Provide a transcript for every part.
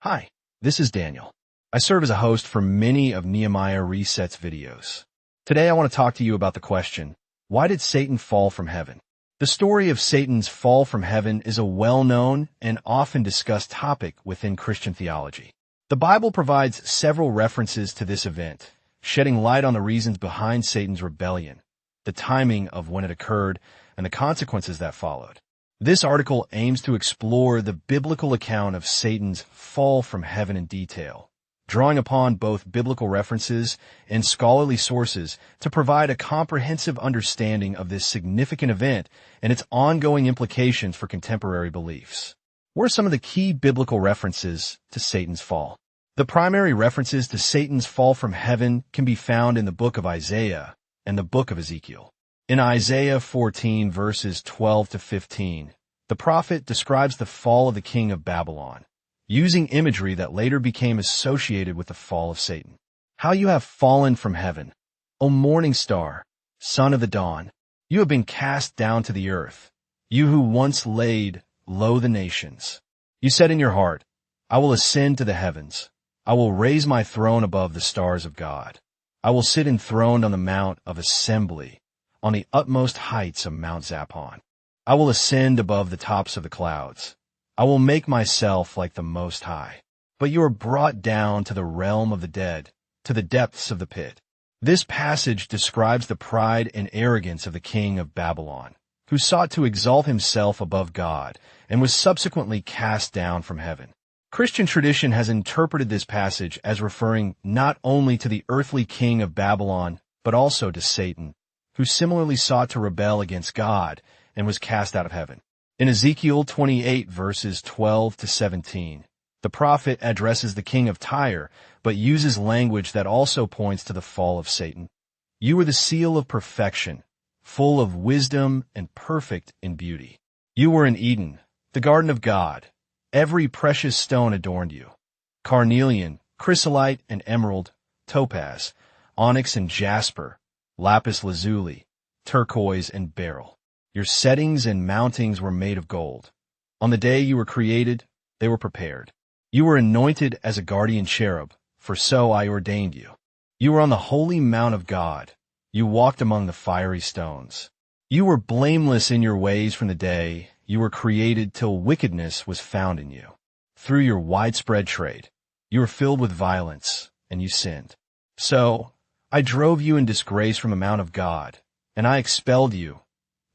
Hi, this is Daniel. I serve as a host for many of Nehemiah Reset's videos. Today I want to talk to you about the question, why did Satan fall from heaven? The story of Satan's fall from heaven is a well-known and often discussed topic within Christian theology. The Bible provides several references to this event, shedding light on the reasons behind Satan's rebellion, the timing of when it occurred, and the consequences that followed. This article aims to explore the biblical account of Satan's fall from heaven in detail, drawing upon both biblical references and scholarly sources to provide a comprehensive understanding of this significant event and its ongoing implications for contemporary beliefs. What are some of the key biblical references to Satan's fall? The primary references to Satan's fall from heaven can be found in the book of Isaiah and the book of Ezekiel. In Isaiah 14, verses 12 to 15, the prophet describes the fall of the king of Babylon, using imagery that later became associated with the fall of Satan. How you have fallen from heaven, O morning star, son of the dawn. You have been cast down to the earth, you who once laid low the nations. You said in your heart, I will ascend to the heavens. I will raise my throne above the stars of God. I will sit enthroned on the mount of assembly, on the utmost heights of Mount Zaphon. I will ascend above the tops of the clouds. I will make myself like the Most High. But you are brought down to the realm of the dead, to the depths of the pit. This passage describes the pride and arrogance of the king of Babylon, who sought to exalt himself above God and was subsequently cast down from heaven. Christian tradition has interpreted this passage as referring not only to the earthly king of Babylon, but also to Satan, who similarly sought to rebel against God and was cast out of heaven. In Ezekiel 28, verses 12 to 17, the prophet addresses the king of Tyre, but uses language that also points to the fall of Satan. You were the seal of perfection, full of wisdom and perfect in beauty. You were in Eden, the garden of God. Every precious stone adorned you. Carnelian, chrysolite and emerald, topaz, onyx and jasper, lapis lazuli, turquoise and beryl. Your settings and mountings were made of gold. On the day you were created, they were prepared. You were anointed as a guardian cherub, for so I ordained you. You were on the holy mount of God. You walked among the fiery stones. You were blameless in your ways from the day you were created till wickedness was found in you. Through your widespread trade, you were filled with violence, and you sinned. So I drove you in disgrace from the mount of God, and I expelled you,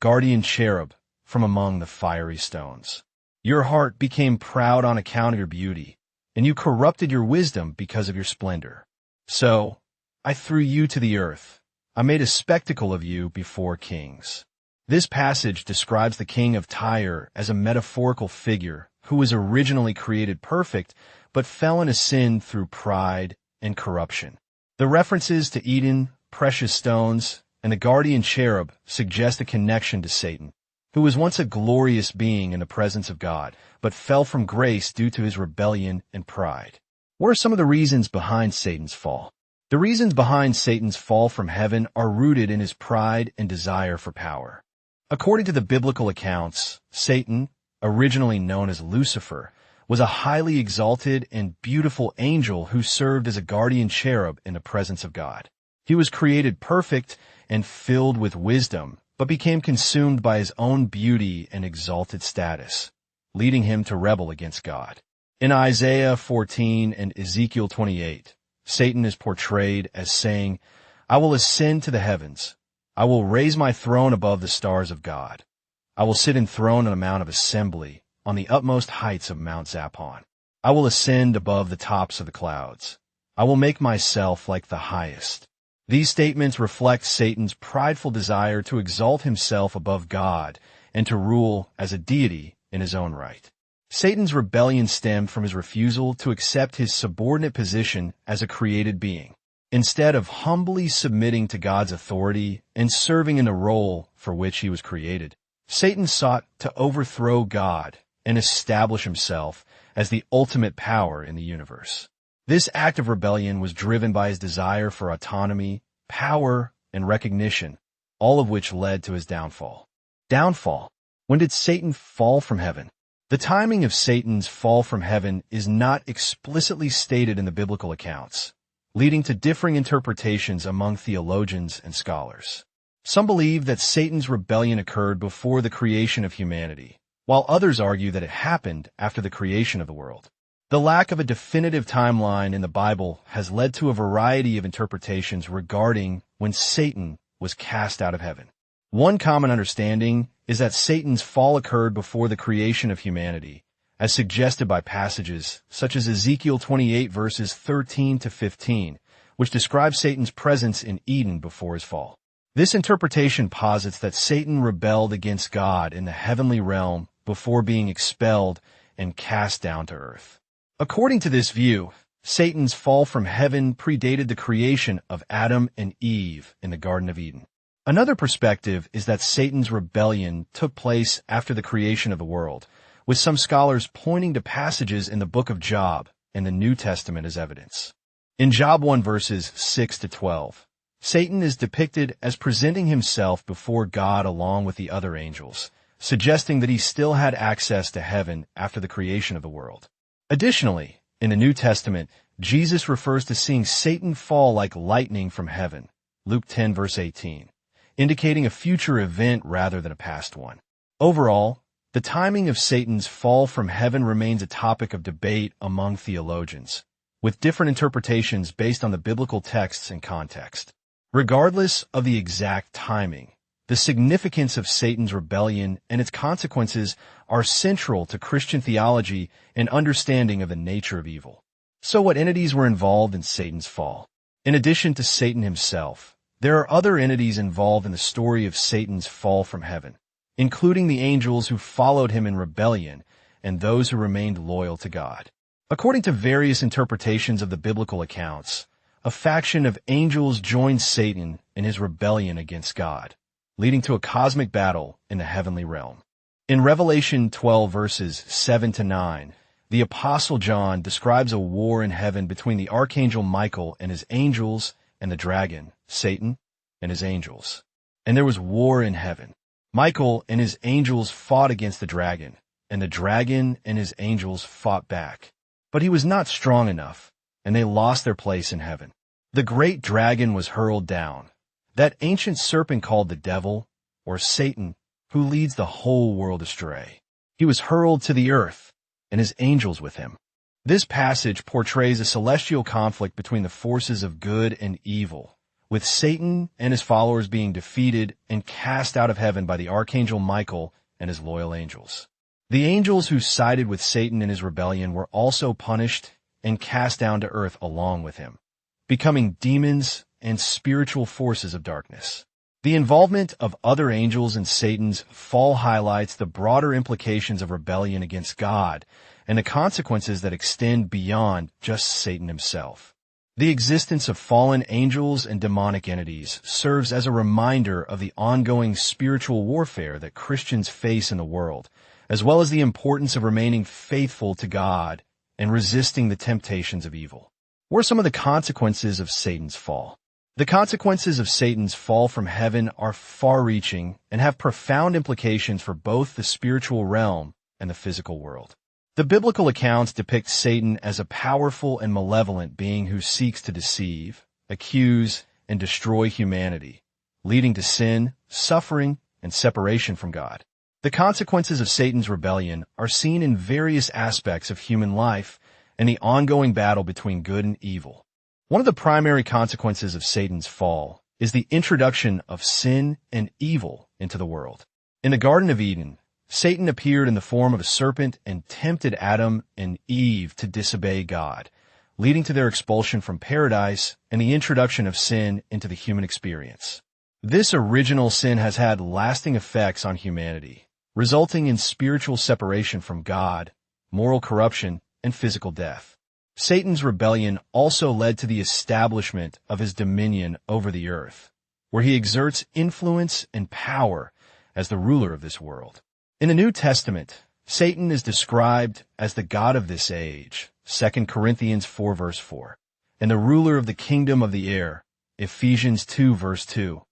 guardian cherub, from among the fiery stones. Your heart became proud on account of your beauty, and you corrupted your wisdom because of your splendor. So I threw you to the earth. I made a spectacle of you before kings. This passage describes the king of Tyre as a metaphorical figure who was originally created perfect, but fell into sin through pride and corruption. The references to Eden, precious stones, and the guardian cherub suggest a connection to Satan, who was once a glorious being in the presence of God, but fell from grace due to his rebellion and pride. What are some of the reasons behind Satan's fall? The reasons behind Satan's fall from heaven are rooted in his pride and desire for power. According to the biblical accounts, Satan, originally known as Lucifer, was a highly exalted and beautiful angel who served as a guardian cherub in the presence of God. He was created perfect and filled with wisdom, but became consumed by his own beauty and exalted status, leading him to rebel against God. In Isaiah 14 and Ezekiel 28, Satan is portrayed as saying, I will ascend to the heavens. I will raise my throne above the stars of God. I will sit enthroned on a mount of assembly, on the utmost heights of Mount Zaphon. I will ascend above the tops of the clouds. I will make myself like the highest. These statements reflect Satan's prideful desire to exalt himself above God and to rule as a deity in his own right. Satan's rebellion stemmed from his refusal to accept his subordinate position as a created being. Instead of humbly submitting to God's authority and serving in the role for which he was created, Satan sought to overthrow God and establish himself as the ultimate power in the universe. This act of rebellion was driven by his desire for autonomy, power, and recognition, all of which led to his downfall. Downfall. When did Satan fall from heaven? The timing of Satan's fall from heaven is not explicitly stated in the biblical accounts, leading to differing interpretations among theologians and scholars. Some believe that Satan's rebellion occurred before the creation of humanity, while others argue that it happened after the creation of the world. The lack of a definitive timeline in the Bible has led to a variety of interpretations regarding when Satan was cast out of heaven. One common understanding is that Satan's fall occurred before the creation of humanity, as suggested by passages such as Ezekiel 28 verses 13 to 15, which describe Satan's presence in Eden before his fall. This interpretation posits that Satan rebelled against God in the heavenly realm before being expelled and cast down to earth. According to this view, Satan's fall from heaven predated the creation of Adam and Eve in the Garden of Eden. Another perspective is that Satan's rebellion took place after the creation of the world, with some scholars pointing to passages in the book of Job and the New Testament as evidence. In Job 1 verses 6 to 12, Satan is depicted as presenting himself before God along with the other angels, suggesting that he still had access to heaven after the creation of the world. Additionally, in the New Testament, Jesus refers to seeing Satan fall like lightning from heaven, Luke 10 verse 18, indicating a future event rather than a past one. Overall, the timing of Satan's fall from heaven remains a topic of debate among theologians, with different interpretations based on the biblical texts and context. Regardless of the exact timing, the significance of Satan's rebellion and its consequences are central to Christian theology and understanding of the nature of evil. So what entities were involved in Satan's fall? In addition to Satan himself, there are other entities involved in the story of Satan's fall from heaven, including the angels who followed him in rebellion and those who remained loyal to God. According to various interpretations of the biblical accounts, a faction of angels joined Satan in his rebellion against God, leading to a cosmic battle in the heavenly realm. In Revelation 12 verses 7 to 9, the Apostle John describes a war in heaven between the archangel Michael and his angels and the dragon, Satan, and his angels. And there was war in heaven. Michael and his angels fought against the dragon, and the dragon and his angels fought back. But he was not strong enough, and they lost their place in heaven. The great dragon was hurled down, that ancient serpent called the devil, or Satan, who leads the whole world astray. He was hurled to the earth, and his angels with him. This passage portrays a celestial conflict between the forces of good and evil, with Satan and his followers being defeated and cast out of heaven by the archangel Michael and his loyal angels. The angels who sided with Satan in his rebellion were also punished and cast down to earth along with him, becoming demons and spiritual forces of darkness. The involvement of other angels in Satan's fall highlights the broader implications of rebellion against God and the consequences that extend beyond just Satan himself. The existence of fallen angels and demonic entities serves as a reminder of the ongoing spiritual warfare that Christians face in the world, as well as the importance of remaining faithful to God and resisting the temptations of evil. What are some of the consequences of Satan's fall? The consequences of Satan's fall from heaven are far-reaching and have profound implications for both the spiritual realm and the physical world. The biblical accounts depict Satan as a powerful and malevolent being who seeks to deceive, accuse, and destroy humanity, leading to sin, suffering, and separation from God. The consequences of Satan's rebellion are seen in various aspects of human life and the ongoing battle between good and evil. One of the primary consequences of Satan's fall is the introduction of sin and evil into the world. In the Garden of Eden, Satan appeared in the form of a serpent and tempted Adam and Eve to disobey God, leading to their expulsion from paradise and the introduction of sin into the human experience. This original sin has had lasting effects on humanity, resulting in spiritual separation from God, moral corruption, and physical death. Satan's rebellion also led to the establishment of his dominion over the earth, where he exerts influence and power as the ruler of this world. In the New Testament, Satan is described as the god of this age, 2 Corinthians 4 verse 4, and the ruler of the kingdom of the air, Ephesians 2 verse 2,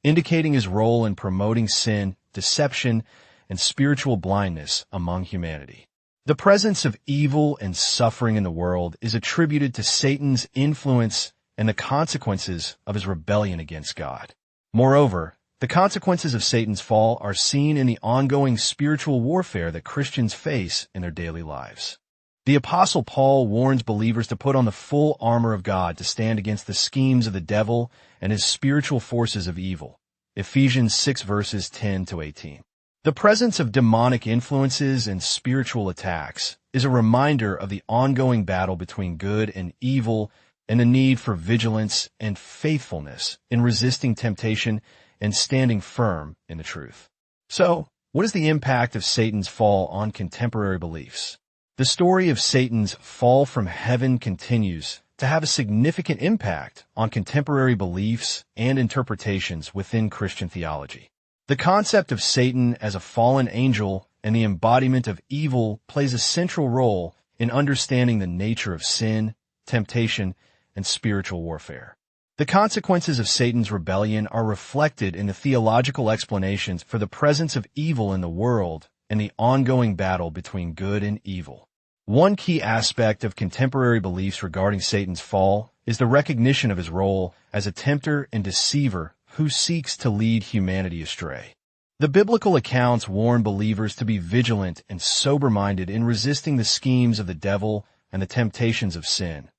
indicating his role in promoting sin deception, and spiritual blindness among humanity. The presence of evil and suffering in the world is attributed to Satan's influence and the consequences of his rebellion against God. Moreover, the consequences of Satan's fall are seen in the ongoing spiritual warfare that Christians face in their daily lives. The Apostle Paul warns believers to put on the full armor of God to stand against the schemes of the devil and his spiritual forces of evil. Ephesians 6 verses 10 to 18. The presence of demonic influences and spiritual attacks is a reminder of the ongoing battle between good and evil and the need for vigilance and faithfulness in resisting temptation and standing firm in the truth. So, what is the impact of Satan's fall on contemporary beliefs? The story of Satan's fall from heaven continues to have a significant impact on contemporary beliefs and interpretations within Christian theology. The concept of Satan as a fallen angel and the embodiment of evil plays a central role in understanding the nature of sin, temptation, and spiritual warfare. The consequences of Satan's rebellion are reflected in the theological explanations for the presence of evil in the world and the ongoing battle between good and evil. One key aspect of contemporary beliefs regarding Satan's fall is the recognition of his role as a tempter and deceiver who seeks to lead humanity astray. The biblical accounts warn believers to be vigilant and sober-minded in resisting the schemes of the devil and the temptations of sin.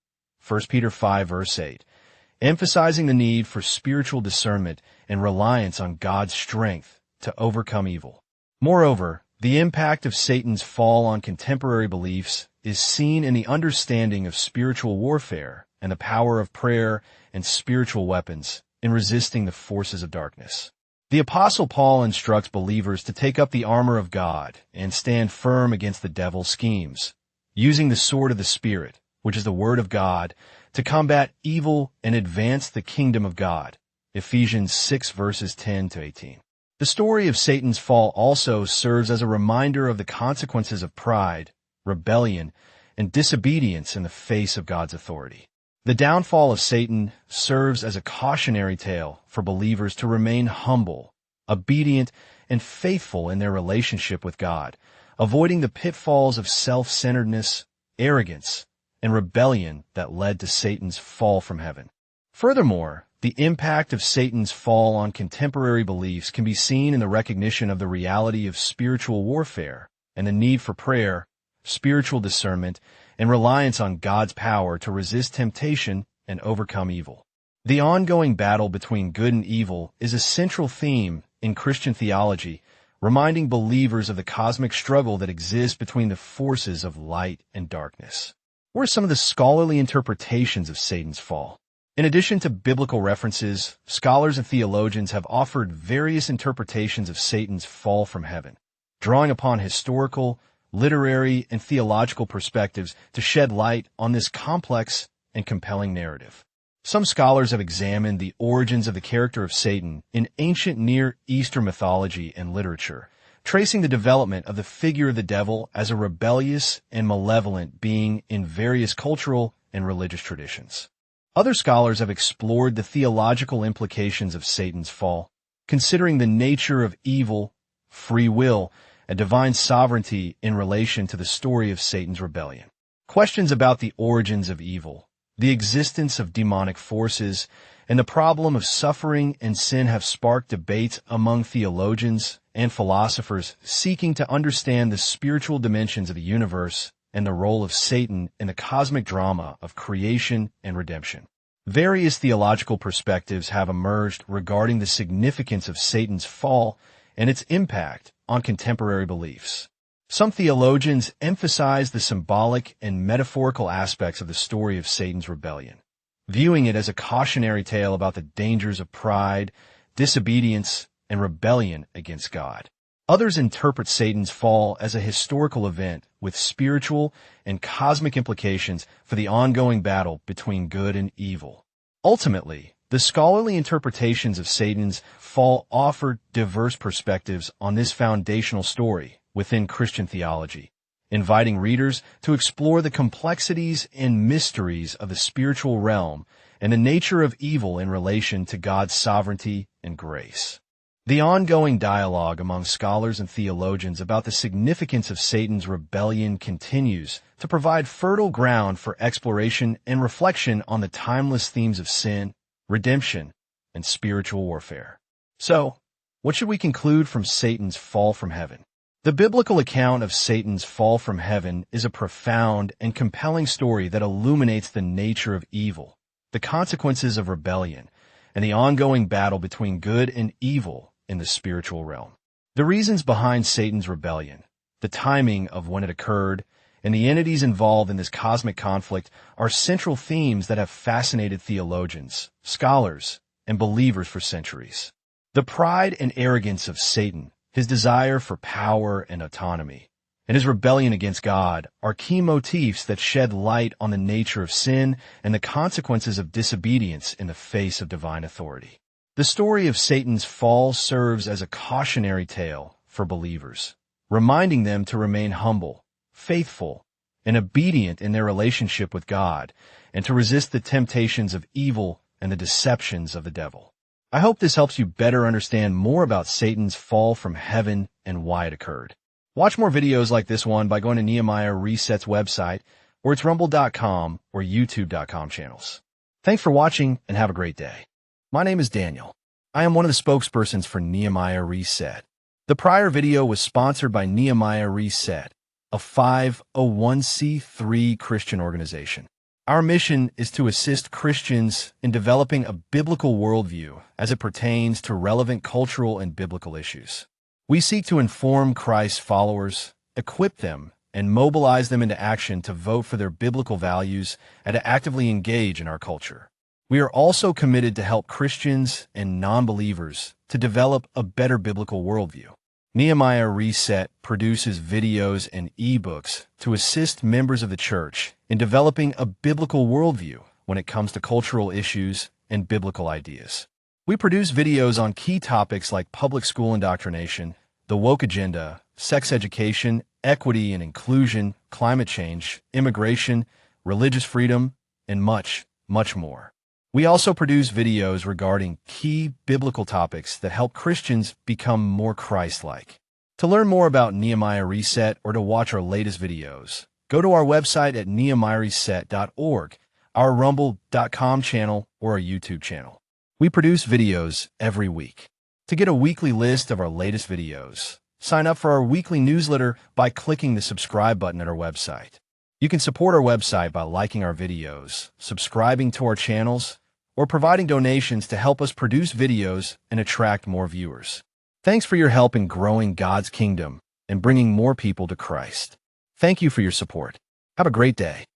1 Peter 5 verse 8, emphasizing the need for spiritual discernment and reliance on God's strength to overcome evil. Moreover, the impact of Satan's fall on contemporary beliefs is seen in the understanding of spiritual warfare and the power of prayer and spiritual weapons in resisting the forces of darkness. The Apostle Paul instructs believers to take up the armor of God and stand firm against the devil's schemes, using the sword of the Spirit, which is the Word of God, to combat evil and advance the kingdom of God. Ephesians 6 verses 10 to 18. The story of Satan's fall also serves as a reminder of the consequences of pride, rebellion, and disobedience in the face of God's authority. The downfall of Satan serves as a cautionary tale for believers to remain humble, obedient, and faithful in their relationship with God, avoiding the pitfalls of self-centeredness, arrogance, and rebellion that led to Satan's fall from heaven. Furthermore, the impact of Satan's fall on contemporary beliefs can be seen in the recognition of the reality of spiritual warfare and the need for prayer, spiritual discernment, and reliance on God's power to resist temptation and overcome evil. The ongoing battle between good and evil is a central theme in Christian theology, reminding believers of the cosmic struggle that exists between the forces of light and darkness. What are some of the scholarly interpretations of Satan's fall? In addition to biblical references, scholars and theologians have offered various interpretations of Satan's fall from heaven, drawing upon historical, literary, and theological perspectives to shed light on this complex and compelling narrative. Some scholars have examined the origins of the character of Satan in ancient Near Eastern mythology and literature, tracing the development of the figure of the devil as a rebellious and malevolent being in various cultural and religious traditions. Other scholars have explored the theological implications of Satan's fall, considering the nature of evil, free will, and divine sovereignty in relation to the story of Satan's rebellion. Questions about the origins of evil, the existence of demonic forces, and the problem of suffering and sin have sparked debates among theologians and philosophers seeking to understand the spiritual dimensions of the universe and the role of Satan in the cosmic drama of creation and redemption. Various theological perspectives have emerged regarding the significance of Satan's fall and its impact on contemporary beliefs. Some theologians emphasize the symbolic and metaphorical aspects of the story of Satan's rebellion, viewing it as a cautionary tale about the dangers of pride, disobedience, and rebellion against God. Others interpret Satan's fall as a historical event with spiritual and cosmic implications for the ongoing battle between good and evil. Ultimately, the scholarly interpretations of Satan's fall offer diverse perspectives on this foundational story within Christian theology, inviting readers to explore the complexities and mysteries of the spiritual realm and the nature of evil in relation to God's sovereignty and grace. The ongoing dialogue among scholars and theologians about the significance of Satan's rebellion continues to provide fertile ground for exploration and reflection on the timeless themes of sin, redemption, and spiritual warfare. So, what should we conclude from Satan's fall from heaven? The biblical account of Satan's fall from heaven is a profound and compelling story that illuminates the nature of evil, the consequences of rebellion, and the ongoing battle between good and evil in the spiritual realm. The reasons behind Satan's rebellion, the timing of when it occurred, and the entities involved in this cosmic conflict are central themes that have fascinated theologians, scholars, and believers for centuries. The pride and arrogance of Satan, his desire for power and autonomy, and his rebellion against God are key motifs that shed light on the nature of sin and the consequences of disobedience in the face of divine authority. The story of Satan's fall serves as a cautionary tale for believers, reminding them to remain humble, faithful, and obedient in their relationship with God, and to resist the temptations of evil and the deceptions of the devil. I hope this helps you better understand more about Satan's fall from heaven and why it occurred. Watch more videos like this one by going to Nehemiah Reset's website, or its rumble.com or youtube.com channels. Thanks for watching and have a great day. My name is Daniel. I am one of the spokespersons for Nehemiah Reset. The prior video was sponsored by Nehemiah Reset, a 501c3 Christian organization. Our mission is to assist Christians in developing a biblical worldview as it pertains to relevant cultural and biblical issues. We seek to inform Christ's followers, equip them, and mobilize them into action to vote for their biblical values and to actively engage in our culture. We are also committed to help Christians and non-believers to develop a better biblical worldview. Nehemiah Reset produces videos and ebooks to assist members of the church in developing a biblical worldview when it comes to cultural issues and biblical ideas. We produce videos on key topics like public school indoctrination, the woke agenda, sex education, equity and inclusion, climate change, immigration, religious freedom, and much, much more. We also produce videos regarding key biblical topics that help Christians become more Christ-like. To learn more about Nehemiah Reset or to watch our latest videos, go to our website at nehemiahreset.org, our rumble.com channel, or our YouTube channel. We produce videos every week. To get a weekly list of our latest videos, sign up for our weekly newsletter by clicking the subscribe button at our website. You can support our website by liking our videos, subscribing to our channels, or providing donations to help us produce videos and attract more viewers. Thanks for your help in growing God's kingdom and bringing more people to Christ. Thank you for your support. Have a great day.